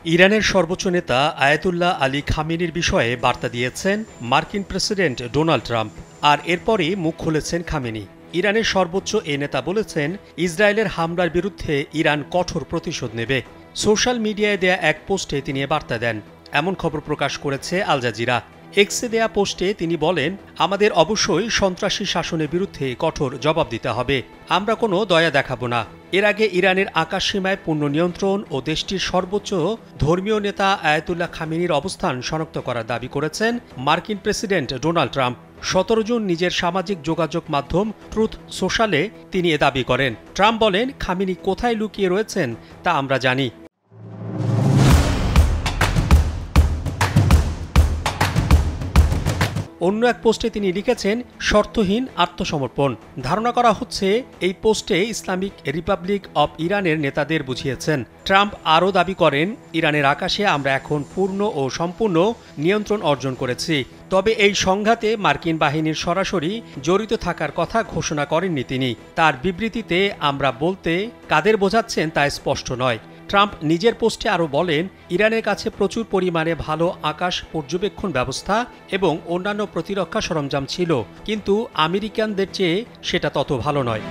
ইরানের সর্বোচ্চ নেতা আয়াতুল্লাহ আলী খামেনির বিষয়ে বার্তা দিয়েছেন মার্কিন প্রেসিডেন্ট ডোনাল্ড ট্রাম্প। আর এরপরই মুখ খুলেছেন খামেনি। ইরানের সর্বোচ্চ এ নেতা বলেছেন, ইসরায়েলের হামলার বিরুদ্ধে ইরান কঠোর প্রতিশোধ নেবে। সোশ্যাল মিডিয়ায় দেয়া এক পোস্টে তিনি এ বার্তা দেন। এমন খবর প্রকাশ করেছে আল জাজিরা। এক্সে দেয়া পোস্টে তিনি বলেন, আমাদের অবশ্যই সন্ত্রাসী শাসনের বিরুদ্ধে কঠোর জবাব দিতে হবে। আমরা কোনো দয়া দেখাবো না। এর আগে ইরানের আকাশসীমায় পূর্ণ নিয়ন্ত্রণ ও দেশটির সর্বোচ্চ ধর্মীয় নেতা আয়াতুল্লাহ খামেনির অবস্থান শনাক্ত করার দাবি করেছেন মার্কিন প্রেসিডেন্ট ডোনাল্ড ট্রাম্প। 17 জুন নিজের সামাজিক যোগাযোগ মাধ্যম ট্রুথ সোশ্যালে তিনি এ দাবি করেন। ট্রাম্প বলেন, খামেনি কোথায় লুকিয়ে রয়েছেন তা আমরা জানি। অন্য এক পোস্টে তিনি লিখেছেন, শর্তহীন আত্মসমর্পণ। ধারণা করা হচ্ছে এই পোস্টে ইসলামিক রিপাবলিক অব ইরানের নেতাদের বুঝিয়েছেন। ট্রাম্প আরও দাবি করেন, ইরানের আকাশে আমরা এখন পূর্ণ ও সম্পূর্ণ নিয়ন্ত্রণ অর্জন করেছি। তবে এই সংঘাতে মার্কিন বাহিনীর সরাসরি জড়িত থাকার কথা ঘোষণা করেননি তিনি। তার বিবৃতিতে আমরা বলতে কাদের বোঝাচ্ছেন তা স্পষ্ট নয়। ট্রাম্প নিজের পোস্টে আরও বলেন, ইরানের কাছে প্রচুর পরিমাণে ভালো আকাশ পর্যবেক্ষণ ব্যবস্থা এবং অন্যান্য প্রতিরক্ষা সরঞ্জাম ছিল, কিন্তু আমেরিকানদের চেয়ে সেটা তত ভালো নয়।